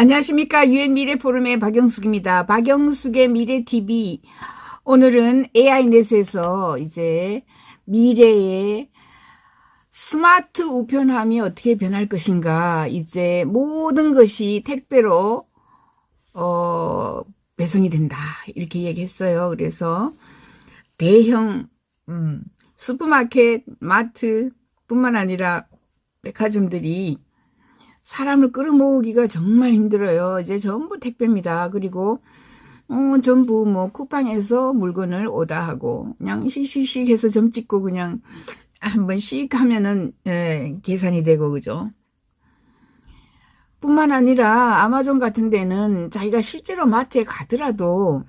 안녕하십니까. 유엔 미래 포럼의 박영숙입니다. 박영숙의 미래 TV. 오늘은 AI넷에서 이제 미래의 스마트 우편함이 어떻게 변할 것인가. 이제 모든 것이 택배로 배송이 된다. 이렇게 얘기했어요. 그래서 대형 슈퍼마켓, 마트뿐만 아니라 백화점들이 사람을 끌어모으기가 정말 힘들어요. 이제 전부 택배입니다. 그리고 전부 뭐 쿠팡에서 물건을 오다하고 그냥 씩씩씩 해서 점 찍고 그냥 한번 씩 하면은 계산이 되고, 그죠? 뿐만 아니라 아마존 같은 데는 자기가 실제로 마트에 가더라도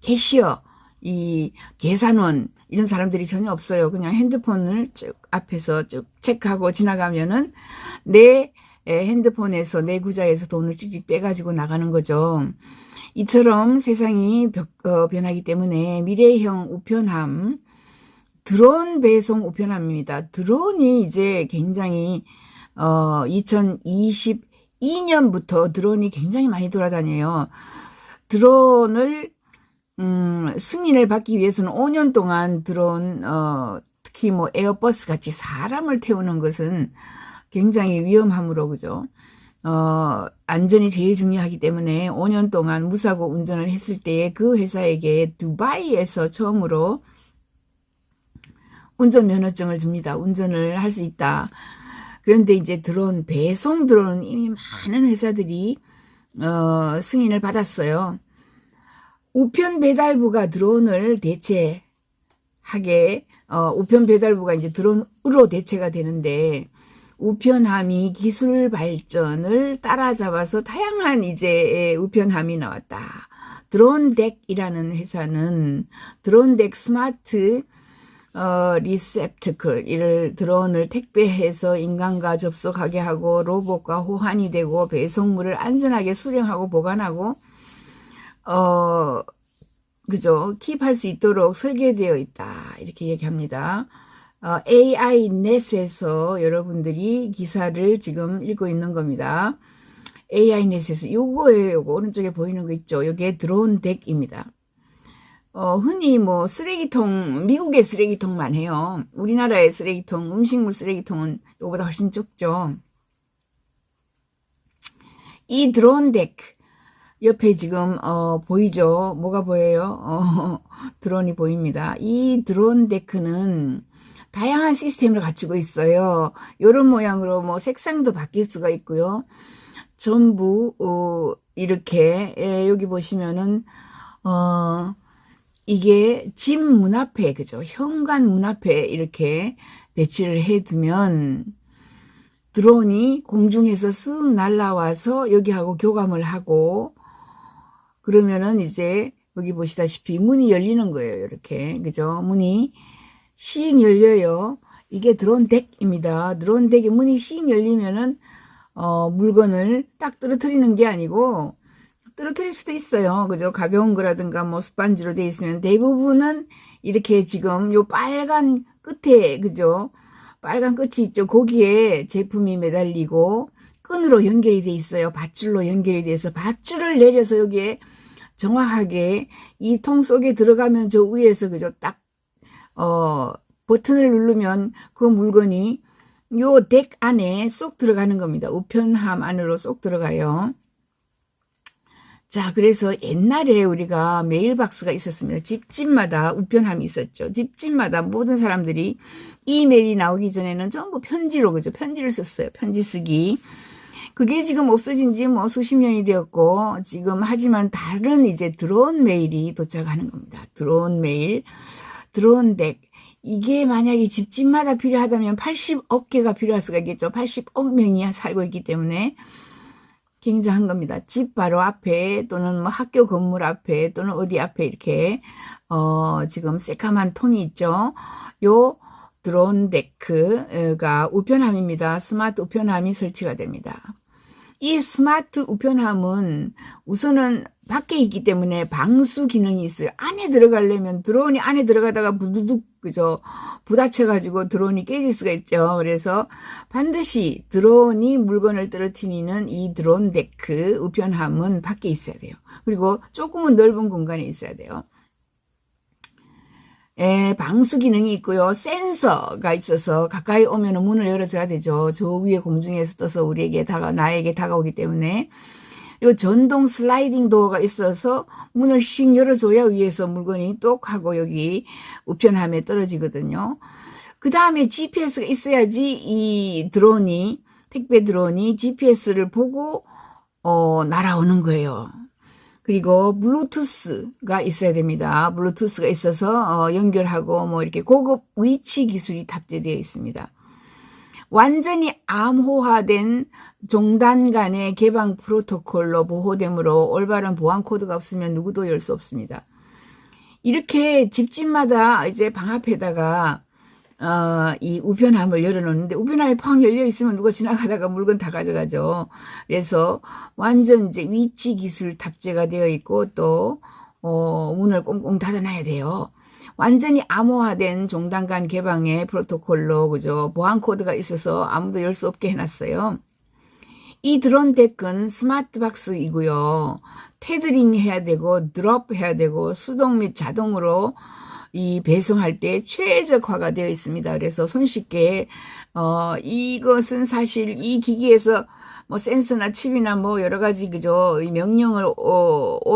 캐시어, 이 계산원 이런 사람들이 전혀 없어요. 그냥 핸드폰을 쭉 앞에서 쭉 체크하고 지나가면은 내 핸드폰에서 내 구자에서 돈을 찍찍 빼가지고 나가는 거죠. 이처럼 세상이 변하기 때문에 미래형 우편함, 드론 배송 우편함입니다. 드론이 이제 굉장히 2022년부터 드론이 굉장히 많이 돌아다녀요. 드론을 승인을 받기 위해서는 5년 동안 드론, 특히 뭐 에어버스 같이 사람을 태우는 것은 굉장히 위험하므로, 그죠? 안전이 제일 중요하기 때문에 5년 동안 무사고 운전을 했을 때에 그 회사에게 두바이에서 처음으로 운전면허증을 줍니다. 운전을 할 수 있다. 그런데 이제 드론, 배송 드론은 이미 많은 회사들이, 승인을 받았어요. 우편 배달부가 드론을 대체하게, 우편 배달부가 이제 드론으로 대체가 되는데, 우편함이 기술 발전을 따라잡아서 다양한 이제 우편함이 나왔다. 드론덱이라는 회사는 드론덱 스마트 리셉트클, 이를 드론을 택배해서 인간과 접속하게 하고 로봇과 호환이 되고 배송물을 안전하게 수령하고 보관하고 그죠? 킵할 수 있도록 설계되어 있다. 이렇게 얘기합니다. AI넷에서 여러분들이 기사를 지금 읽고 있는 겁니다. AI넷에서 요거예요. 요거 오른쪽에 보이는 거 있죠? 요게 드론 덱입니다. 흔히 뭐 쓰레기통, 미국의 쓰레기통만 해요. 우리나라의 쓰레기통, 음식물 쓰레기통은 요거보다 훨씬 적죠. 이 드론 덱 옆에 지금 보이죠? 뭐가 보여요? 드론이 보입니다. 이 드론 데크는 다양한 시스템을 갖추고 있어요. 이런 모양으로 뭐 색상도 바뀔 수가 있고요. 전부 이렇게 여기 보시면은 이게 집 문 앞에, 그죠? 현관 문 앞에 이렇게 배치를 해두면 드론이 공중에서 쓱 날아와서 여기하고 교감을 하고, 그러면은 이제 여기 보시다시피 문이 열리는 거예요. 이렇게, 그죠? 문이 씩 열려요. 이게 드론 덱입니다. 드론 덱의 문이 씩 열리면은 물건을 딱 떨어뜨리는 게 아니고, 떨어뜨릴 수도 있어요. 그죠? 가벼운 거라든가 뭐 스펀지로 되어 있으면 대부분은 이렇게 지금 요 빨간 끝에, 그죠? 빨간 끝이 있죠. 거기에 제품이 매달리고 끈으로 연결이 돼 있어요. 밧줄로 연결이 돼서 밧줄을 내려서 여기에 정확하게 이 통 속에 들어가면 저 위에서, 그죠? 딱 버튼을 누르면 그 물건이 요 덱 안에 쏙 들어가는 겁니다. 우편함 안으로 쏙 들어가요. 자, 그래서 옛날에 우리가 메일박스가 있었습니다. 집집마다 우편함이 있었죠. 집집마다 모든 사람들이 이메일이 나오기 전에는 전부 편지로, 그죠? 편지를 썼어요. 편지 쓰기. 그게 지금 없어진 지 뭐 수십 년이 되었고, 지금 하지만 다른 이제 드론 메일이 도착하는 겁니다. 드론 메일, 드론 덱. 이게 만약에 집집마다 필요하다면 80억 개가 필요할 수가 있겠죠. 80억 명이 살고 있기 때문에 굉장한 겁니다. 집 바로 앞에 또는 뭐 학교 건물 앞에 또는 어디 앞에 이렇게 지금 새까만 통이 있죠. 요 드론 데크가 우편함입니다. 스마트 우편함이 설치가 됩니다. 이 스마트 우편함은 우선은 밖에 있기 때문에 방수 기능이 있어요. 안에 들어가려면 드론이 안에 들어가다가 부두둑 그죠? 부딪혀가지고 드론이 깨질 수가 있죠. 그래서 반드시 드론이 물건을 떨어뜨리는 이 드론 데크 우편함은 밖에 있어야 돼요. 그리고 조금은 넓은 공간에 있어야 돼요. 방수 기능이 있고요. 센서가 있어서 가까이 오면 문을 열어줘야 되죠. 저 위에 공중에서 떠서 나에게 다가오기 때문에. 그리고 전동 슬라이딩 도어가 있어서 문을 씩 열어줘야 위에서 물건이 똑 하고 여기 우편함에 떨어지거든요. 그 다음에 GPS가 있어야지 이 택배 드론이 GPS를 보고, 날아오는 거예요. 그리고 블루투스가 있어야 됩니다. 블루투스가 있어서 연결하고 뭐 이렇게 고급 위치 기술이 탑재되어 있습니다. 완전히 암호화된 종단 간의 개방 프로토콜로 보호되므로 올바른 보안 코드가 없으면 누구도 열 수 없습니다. 이렇게 집집마다 이제 방 앞에다가 이 우편함을 열어놓는데 우편함이 팡 열려 있으면 누가 지나가다가 물건 다 가져가죠. 그래서 완전 이제 위치 기술 탑재가 되어 있고 또 문을 꽁꽁 닫아놔야 돼요. 완전히 암호화된 종단 간 개방의 프로토콜로 그죠? 보안 코드가 있어서 아무도 열 수 없게 해놨어요. 이 드론 덱은 스마트 박스이고요. 테더링 해야 되고 드롭 해야 되고 수동 및 자동으로 이 배송할 때 최적화가 되어 있습니다. 그래서 손쉽게 이것은 사실 이 기기에서 뭐 센서나 칩이나 뭐 여러 가지 그죠? 이 명령을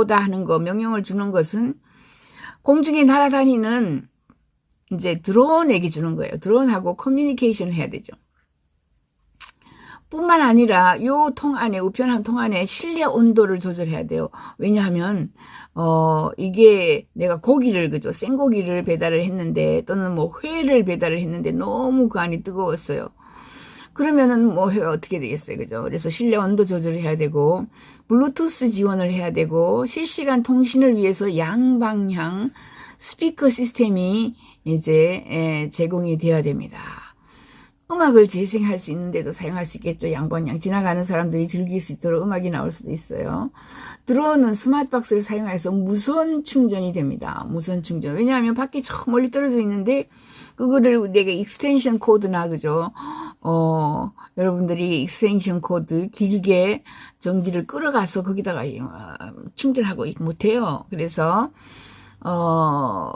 하는 거, 명령을 주는 것은 공중에 날아다니는 이제 드론에게 주는 거예요. 드론하고 커뮤니케이션 해야 되죠. 뿐만 아니라 요 통 안에 우편함 통 안에 실내 온도를 조절해야 돼요. 왜냐하면 이게 내가 고기를 그죠? 생고기를 배달을 했는데 또는 뭐 회를 배달을 했는데 너무 그 안이 뜨거웠어요. 그러면은 뭐 회가 어떻게 되겠어요. 그죠? 그래서 실내 온도 조절을 해야 되고 블루투스 지원을 해야 되고 실시간 통신을 위해서 양방향 스피커 시스템이 이제 제공이 되어야 됩니다. 음악을 재생할 수 있는데도 사용할 수 있겠죠. 양방향 지나가는 사람들이 즐길 수 있도록 음악이 나올 수도 있어요. 드론은 스마트박스를 사용해서 무선 충전이 됩니다. 무선 충전. 왜냐하면 밖에 저 멀리 떨어져 있는데 그거를 내가 익스텐션 코드나 그죠? 여러분들이 익스텐션 코드 길게 전기를 끌어가서 거기다가 충전하고 못해요. 그래서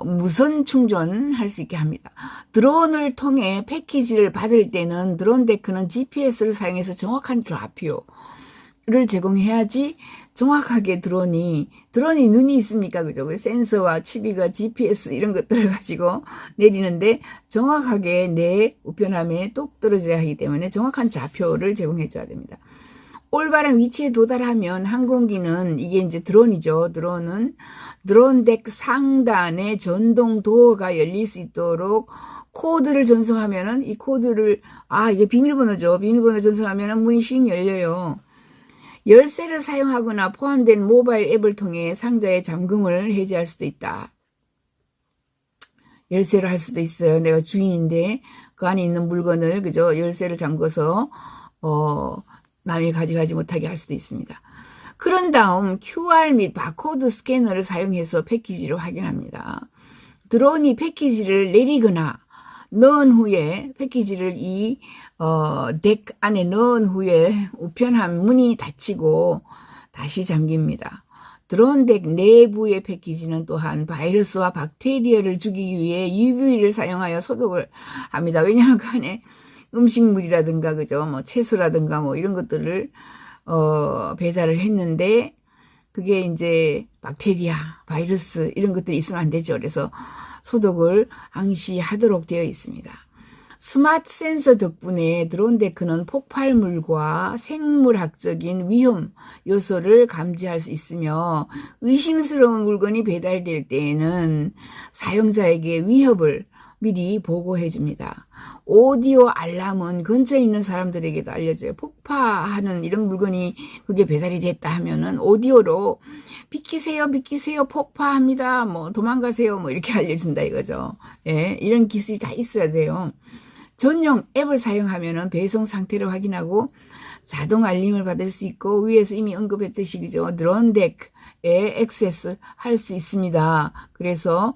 무선 충전할 수 있게 합니다. 드론을 통해 패키지를 받을 때는 드론 데크는 GPS를 사용해서 정확한 좌표를 제공해야지 정확하게 드론이 눈이 있습니까? 그죠? 센서와 칩이가 GPS 이런 것들을 가지고 내리는데 정확하게 내 우편함에 똑 떨어져야 하기 때문에 정확한 좌표를 제공해 줘야 됩니다. 올바른 위치에 도달하면 항공기는 이게 이제 드론이죠. 드론은 드론 덱 상단에 전동 도어가 열릴 수 있도록 코드를 전송하면은 이 코드를 이게 비밀번호죠. 비밀번호 전송하면은 문이 씩 열려요. 열쇠를 사용하거나 포함된 모바일 앱을 통해 상자의 잠금을 해제할 수도 있다. 열쇠를 할 수도 있어요. 내가 주인인데 그 안에 있는 물건을 그죠? 열쇠를 잠궈서 남이 가져가지 못하게 할 수도 있습니다. 그런 다음 QR 및 바코드 스캐너를 사용해서 패키지를 확인합니다. 드론이 패키지를 내리거나 넣은 후에 패키지를 이 덱 안에 넣은 후에 우편함 문이 닫히고 다시 잠깁니다. 드론 덱 내부의 패키지는 또한 바이러스와 박테리아를 죽이기 위해 UV를 사용하여 소독을 합니다. 왜냐하면 그 안에 음식물이라든가 그죠? 뭐 채소라든가 뭐 이런 것들을 배달을 했는데 그게 이제 박테리아, 바이러스 이런 것들이 있으면 안 되죠. 그래서 소독을 항시 하도록 되어 있습니다. 스마트 센서 덕분에 드론 데크는 폭발물과 생물학적인 위험 요소를 감지할 수 있으며 의심스러운 물건이 배달될 때에는 사용자에게 위협을 미리 보고해 줍니다. 오디오 알람은 근처에 있는 사람들에게도 알려줘요. 폭파하는 이런 물건이 그게 배달이 됐다 하면은 오디오로 비키세요, 비키세요, 폭파합니다. 뭐 도망가세요, 뭐 이렇게 알려준다 이거죠. 예, 이런 기술이 다 있어야 돼요. 전용 앱을 사용하면은 배송 상태를 확인하고 자동 알림을 받을 수 있고 위에서 이미 언급했듯이 그죠. 드론 덱 액세스 할 수 있습니다. 그래서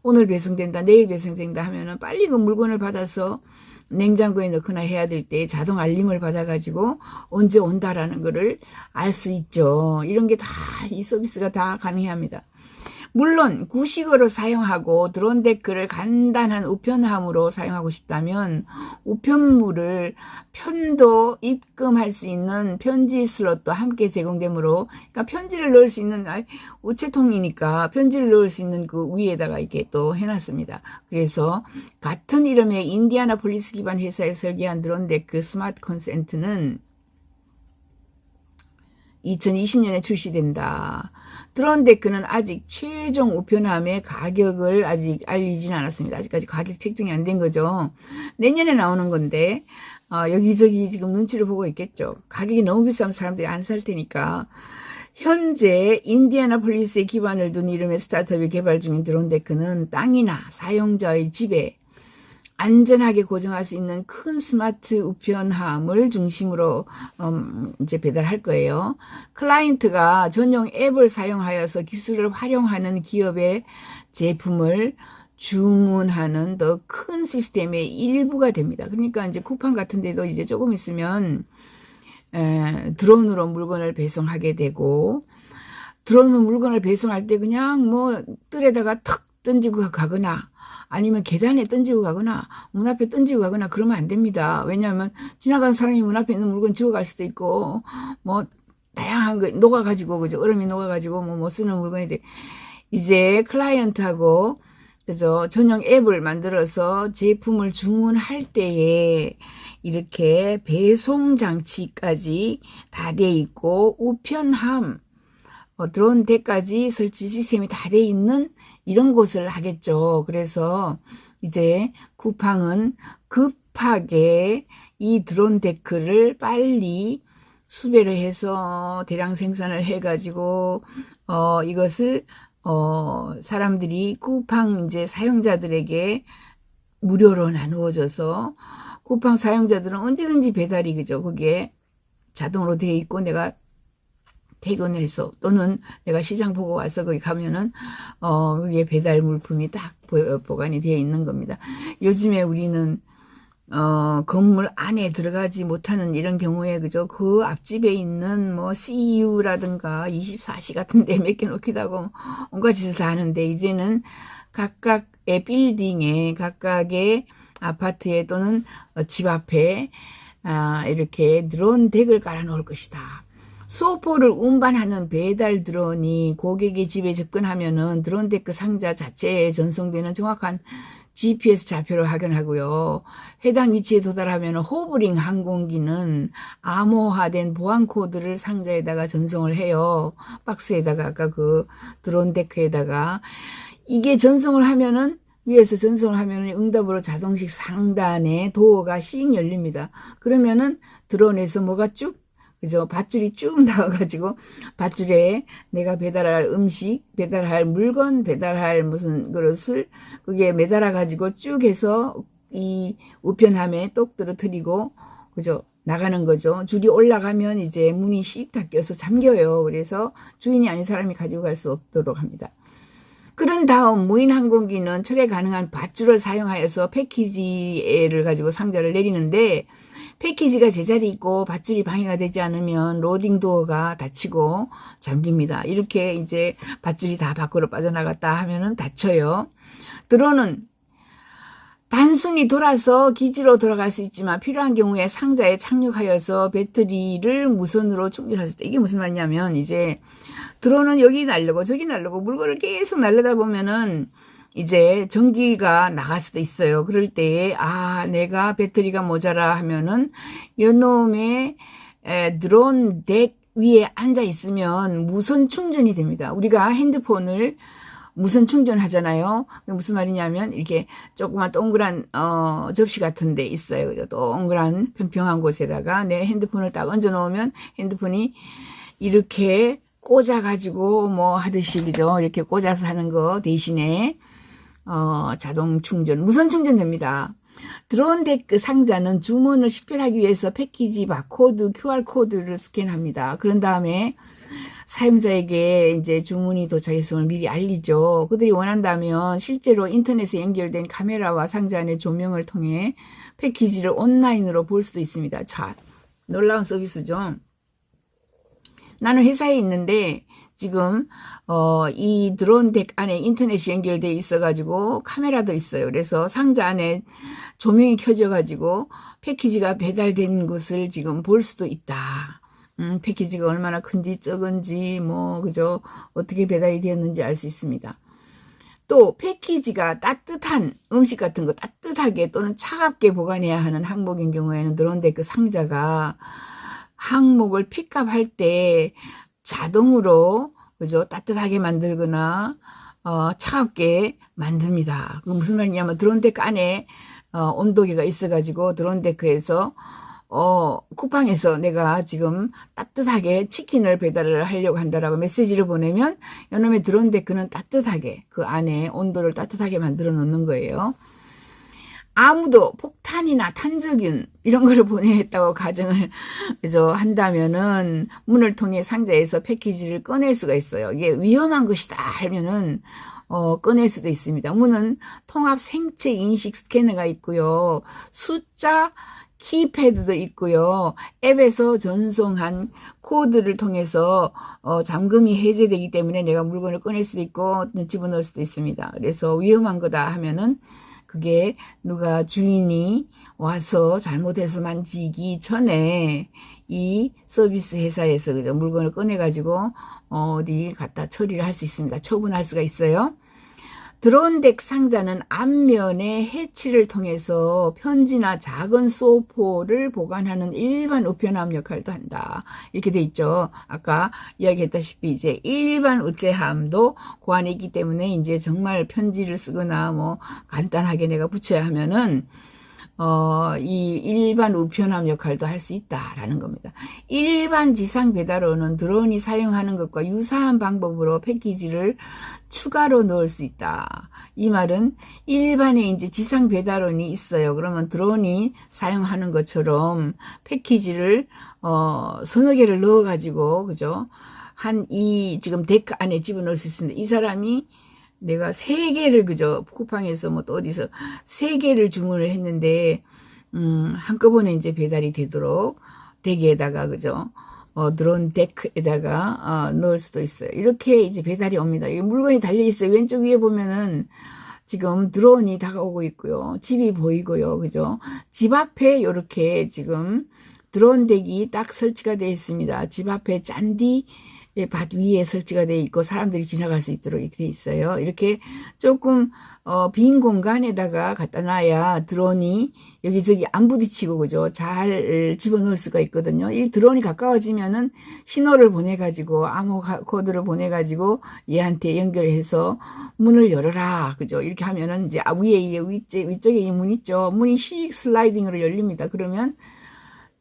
오늘 배송된다, 내일 배송된다 하면은 빨리 그 물건을 받아서 냉장고에 넣거나 해야 될 때 자동 알림을 받아가지고 언제 온다라는 거를 알 수 있죠. 이런 게 다, 이 서비스가 다 가능합니다. 물론 구식어로 사용하고 드론 데크를 간단한 우편함으로 사용하고 싶다면 우편물을 편도 입금할 수 있는 편지 슬롯도 함께 제공되므로, 그러니까 편지를 넣을 수 있는, 우체통이니까 편지를 넣을 수 있는 그 위에다가 이렇게 또 해놨습니다. 그래서 같은 이름의 인디아나폴리스 기반 회사에 설계한 드론 데크 스마트 컨센트는 2020년에 출시된다. 드론 데크는 아직 최종 우편함의 가격을 아직 알리진 않았습니다. 아직까지 가격 책정이 안 된 거죠. 내년에 나오는 건데 여기저기 지금 눈치를 보고 있겠죠. 가격이 너무 비싸면 사람들이 안 살 테니까. 현재 인디애나폴리스에 기반을 둔 이름의 스타트업이 개발 중인 드론 데크는 땅이나 사용자의 집에 안전하게 고정할 수 있는 큰 스마트 우편함을 중심으로 이제 배달할 거예요. 클라이언트가 전용 앱을 사용하여서 기술을 활용하는 기업의 제품을 주문하는 더 큰 시스템의 일부가 됩니다. 그러니까 이제 쿠팡 같은 데도 이제 조금 있으면 드론으로 물건을 배송하게 되고, 드론으로 물건을 배송할 때 그냥 뭐 뜰에다가 턱 던지고 가거나 아니면 계단에 던지고 가거나 문 앞에 던지고 가거나 그러면 안 됩니다. 왜냐하면 지나가는 사람이 문 앞에 있는 물건 지워갈 수도 있고, 뭐 다양한 거 녹아가지고, 그죠? 얼음이 녹아가지고 뭐 쓰는 물건이 돼. 이제 클라이언트하고 그죠? 전용 앱을 만들어서 제품을 주문할 때에 이렇게 배송 장치까지 다 돼 있고 우편함, 드론 덱까지 설치 시스템이 다 돼 있는 이런 곳을 하겠죠. 그래서 이제 쿠팡은 급하게 이 드론 데크를 빨리 수배를 해서 대량 생산을 해가지고 이것을 사람들이 쿠팡 이제 사용자들에게 무료로 나누어줘서 쿠팡 사용자들은 언제든지 배달이 그죠. 그게 자동으로 돼 있고 내가 퇴근해서 또는 내가 시장 보고 와서 거기 가면은 그게 배달 물품이 딱 보관이 되어 있는 겁니다. 요즘에 우리는 건물 안에 들어가지 못하는 이런 경우에 그죠, 그 앞집에 있는 뭐 CU라든가 24시 같은 데 맡겨놓기도 하고 온갖 짓을 다 하는데, 이제는 각각의 빌딩에 각각의 아파트에 또는 집 앞에 이렇게 드론 덱을 깔아 놓을 것이다. 소포를 운반하는 배달 드론이 고객의 집에 접근하면은 드론 데크 상자 자체에 전송되는 정확한 GPS 좌표를 확인하고요. 해당 위치에 도달하면 호버링 항공기는 암호화된 보안 코드를 상자에다가 전송을 해요. 박스에다가 아까 그 드론 데크에다가 이게 전송을 하면은 위에서 전송을 하면은 응답으로 자동식 상단에 도어가 씩 열립니다. 그러면은 드론에서 뭐가 쭉 그죠? 밧줄이 쭉 나와가지고 밧줄에 내가 배달할 음식, 배달할 물건, 배달할 무슨 그릇을 그게 매달아가지고 쭉 해서 이 우편함에 똑 떨어뜨리고 그죠? 나가는 거죠. 줄이 올라가면 이제 문이 씩 닫혀서 잠겨요. 그래서 주인이 아닌 사람이 가지고 갈 수 없도록 합니다. 그런 다음 무인 항공기는 철회 가능한 밧줄을 사용하여서 패키지를 가지고 상자를 내리는데, 패키지가 제자리 있고 밧줄이 방해가 되지 않으면 로딩 도어가 닫히고 잠깁니다. 이렇게 이제 밧줄이 다 밖으로 빠져나갔다 하면은 닫혀요. 드론은 단순히 돌아서 기지로 돌아갈 수 있지만 필요한 경우에 상자에 착륙하여서 배터리를 무선으로 충전할 수 있다. 이게 무슨 말이냐면, 이제 드론은 여기 날르고 저기 날르고 물건을 계속 날르다 보면은 이제 전기가 나갈 수도 있어요. 그럴 때에 내가 배터리가 모자라 하면은 요놈의 드론 덱 위에 앉아 있으면 무선 충전이 됩니다. 우리가 핸드폰을 무선 충전하잖아요. 무슨 말이냐면 이렇게 조그만 동그란 접시 같은 데 있어요. 그죠? 동그란 평평한 곳에다가 내 핸드폰을 딱 얹어 놓으면 핸드폰이 이렇게 꽂아가지고 뭐 하듯이 그죠? 이렇게 꽂아서 하는 거 대신에 자동 충전, 무선 충전됩니다. 드론 데크 상자는 주문을 식별하기 위해서 패키지 바코드, QR코드를 스캔합니다. 그런 다음에 사용자에게 이제 주문이 도착했음을 미리 알리죠. 그들이 원한다면 실제로 인터넷에 연결된 카메라와 상자 안의 조명을 통해 패키지를 온라인으로 볼 수도 있습니다. 자, 놀라운 서비스죠. 나는 회사에 있는데 지금 이 드론 덱 안에 인터넷이 연결돼 있어가지고 카메라도 있어요. 그래서 상자 안에 조명이 켜져가지고 패키지가 배달된 것을 지금 볼 수도 있다. 패키지가 얼마나 큰지 적은지 뭐 그죠, 어떻게 배달이 되었는지 알 수 있습니다. 또 패키지가 따뜻한 음식 같은 거 따뜻하게 또는 차갑게 보관해야 하는 항목인 경우에는 드론 덱 그 상자가 항목을 픽업할 때 자동으로 그죠, 따뜻하게 만들거나 차갑게 만듭니다. 그 무슨 말이냐면 드론 덱 안에 온도계가 있어가지고 드론 데크에서 쿠팡에서 내가 지금 따뜻하게 치킨을 배달을 하려고 한다라고 메시지를 보내면 이놈의 드론 데크는 따뜻하게 그 안에 온도를 따뜻하게 만들어 놓는 거예요. 아무도 폭탄이나 탄저균 이런 거를 보내했다고 가정을 그죠, 한다면은 문을 통해 상자에서 패키지를 꺼낼 수가 있어요. 이게 위험한 것이다 하면은 꺼낼 수도 있습니다. 문은 통합 생체 인식 스캐너가 있고요. 숫자 키패드도 있고요. 앱에서 전송한 코드를 통해서 잠금이 해제되기 때문에 내가 물건을 꺼낼 수도 있고 집어넣을 수도 있습니다. 그래서 위험한 거다 하면은 그게 누가 주인이 와서 잘못해서 만지기 전에 이 서비스 회사에서 그죠, 물건을 꺼내가지고 어디 갖다 처리를 할 수 있습니다. 처분할 수가 있어요. 드론 덱 상자는 앞면에 해치를 통해서 편지나 작은 소포를 보관하는 일반 우편함 역할도 한다. 이렇게 돼 있죠. 아까 이야기했다시피 이제 일반 우체함도 그 안에 있기 때문에 이제 정말 편지를 쓰거나 뭐 간단하게 내가 붙여야 하면은 이 일반 우편함 역할도 할 수 있다라는 겁니다. 일반 지상 배달원은 드론이 사용하는 것과 유사한 방법으로 패키지를 추가로 넣을 수 있다. 이 말은 일반에 이제 지상 배달원이 있어요. 그러면 드론이 사용하는 것처럼 패키지를 서너 개를 넣어가지고 그죠? 이 지금 데크 안에 집어넣을 수 있습니다. 이 사람이 내가 3개를 그죠, 쿠팡에서 뭐 또 어디서 3개를 주문을 했는데 한꺼번에 이제 배달이 되도록 덱에다가 그죠, 드론 데크에다가 넣을 수도 있어요. 이렇게 이제 배달이 옵니다. 이 물건이 달려 있어요. 왼쪽 위에 보면은 지금 드론이 다가오고 있고요. 집이 보이고요. 그죠? 집 앞에 이렇게 지금 드론 덱이 딱 설치가 되어 있습니다. 집 앞에 잔디 밭 위에 설치가 되어 있고 사람들이 지나갈 수 있도록 이렇게 되어 있어요. 이렇게 조금 빈 공간에다가 갖다 놔야 드론이 여기저기 안 부딪히고 그죠, 잘 집어넣을 수가 있거든요. 이 드론이 가까워지면은 신호를 보내가지고 암호 코드를 보내가지고 얘한테 연결해서 문을 열어라 그죠, 이렇게 하면은 이제 위에 위쪽에 이 문 있죠, 문이 씩 슬라이딩으로 열립니다. 그러면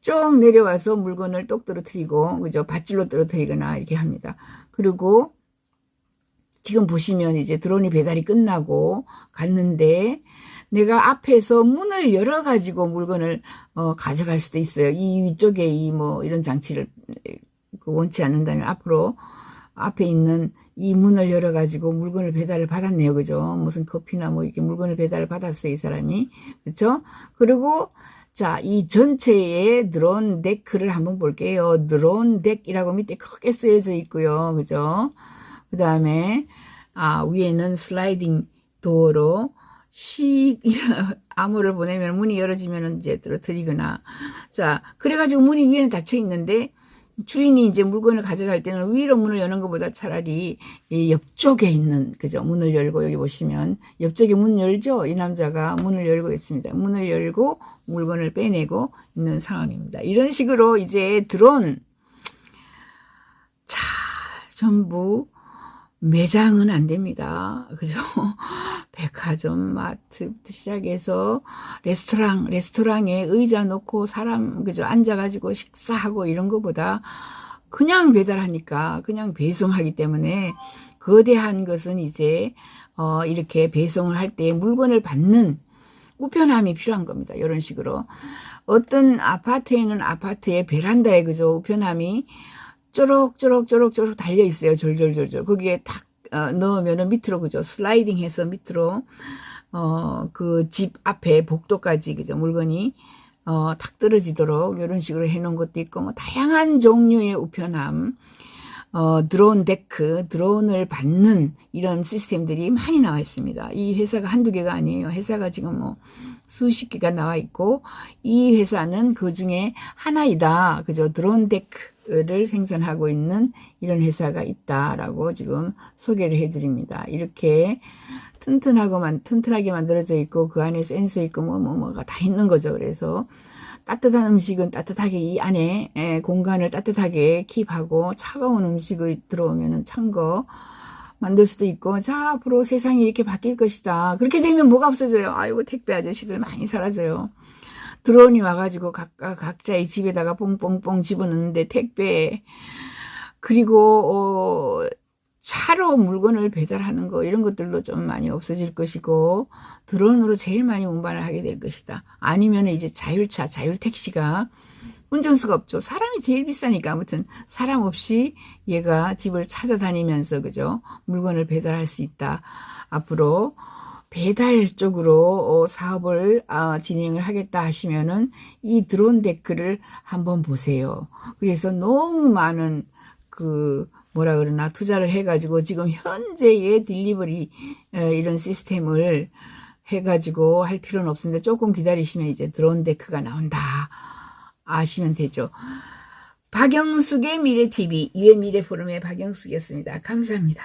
쭉 내려와서 물건을 똑 떨어뜨리고 그죠, 밧줄로 떨어뜨리거나 이렇게 합니다. 그리고 지금 보시면 이제 드론이 배달이 끝나고 갔는데 내가 앞에서 문을 열어가지고 물건을 가져갈 수도 있어요. 이 위쪽에 이 뭐 이런 장치를 원치 않는다면 앞으로 앞에 있는 이 문을 열어가지고 물건을 배달을 받았네요. 그죠? 무슨 커피나 뭐 이렇게 물건을 배달을 받았어요. 이 사람이. 그렇죠? 그리고 자, 이 전체의 드론 데크를 한번 볼게요. 드론 덱이라고 밑에 크게 쓰여져 있고요. 그죠? 그 다음에, 위에는 슬라이딩 도어로 암호를 보내면 문이 열어지면 이제 떨어뜨리거나. 자, 그래가지고 문이 위에는 닫혀 있는데, 주인이 이제 물건을 가져갈 때는 위로 문을 여는 것보다 차라리 이 옆쪽에 있는 그죠, 문을 열고, 여기 보시면 옆쪽에 문 열죠. 이 남자가 문을 열고 있습니다. 문을 열고 물건을 빼내고 있는 상황입니다. 이런 식으로 이제 드론 전부 매장은 안 됩니다. 그죠? 백화점, 마트부터 시작해서 레스토랑에 의자 놓고 사람, 그죠? 앉아가지고 식사하고 이런 것보다 그냥 배달하니까, 그냥 배송하기 때문에 거대한 것은 이제, 이렇게 배송을 할 때 물건을 받는 우편함이 필요한 겁니다. 이런 식으로. 어떤 아파트에는 아파트의 베란다에 그죠? 우편함이 쪼록쪼록쪼록쪼록 달려 있어요. 졸졸졸졸. 거기에 탁 넣으면은 밑으로 그죠. 슬라이딩해서 밑으로 그 집 앞에 복도까지 그죠. 물건이 탁 떨어지도록 이런 식으로 해놓은 것도 있고 뭐 다양한 종류의 우편함, 드론 데크, 드론을 받는 이런 시스템들이 많이 나와 있습니다. 이 회사가 한두 개가 아니에요. 회사가 지금 뭐 수십 개가 나와 있고 이 회사는 그 중에 하나이다. 그죠? 드론 데크를 생산하고 있는 이런 회사가 있다라고 지금 소개를 해드립니다. 이렇게 튼튼하게 만들어져 있고 그 안에 센서 있고 뭐가 다 있는 거죠. 그래서 따뜻한 음식은 따뜻하게 이 안에 공간을 따뜻하게 킵하고 차가운 음식을 들어오면은 찬 거 만들 수도 있고 자 앞으로 세상이 이렇게 바뀔 것이다. 그렇게 되면 뭐가 없어져요? 아이고 택배 아저씨들 많이 사라져요. 드론이 와가지고 각자의 집에다가 뽕뽕뽕 집어넣는데 택배 그리고 차로 물건을 배달하는 거 이런 것들도 좀 많이 없어질 것이고 드론으로 제일 많이 운반을 하게 될 것이다. 아니면 이제 자율차, 자율택시가 운전수가 없죠. 사람이 제일 비싸니까 아무튼 사람 없이 얘가 집을 찾아다니면서 그죠 물건을 배달할 수 있다. 앞으로 배달 쪽으로 사업을 진행을 하겠다 하시면은 이 드론 데크를 한번 보세요. 그래서 너무 많은 뭐라 그러나 투자를 해가지고 지금 현재의 딜리버리 이런 시스템을 해가지고 할 필요는 없습니다. 조금 기다리시면 이제 드론 데크가 나온다 아시면 되죠. 박영숙의 미래TV, 유의 미래포럼의 박영숙이었습니다. 감사합니다.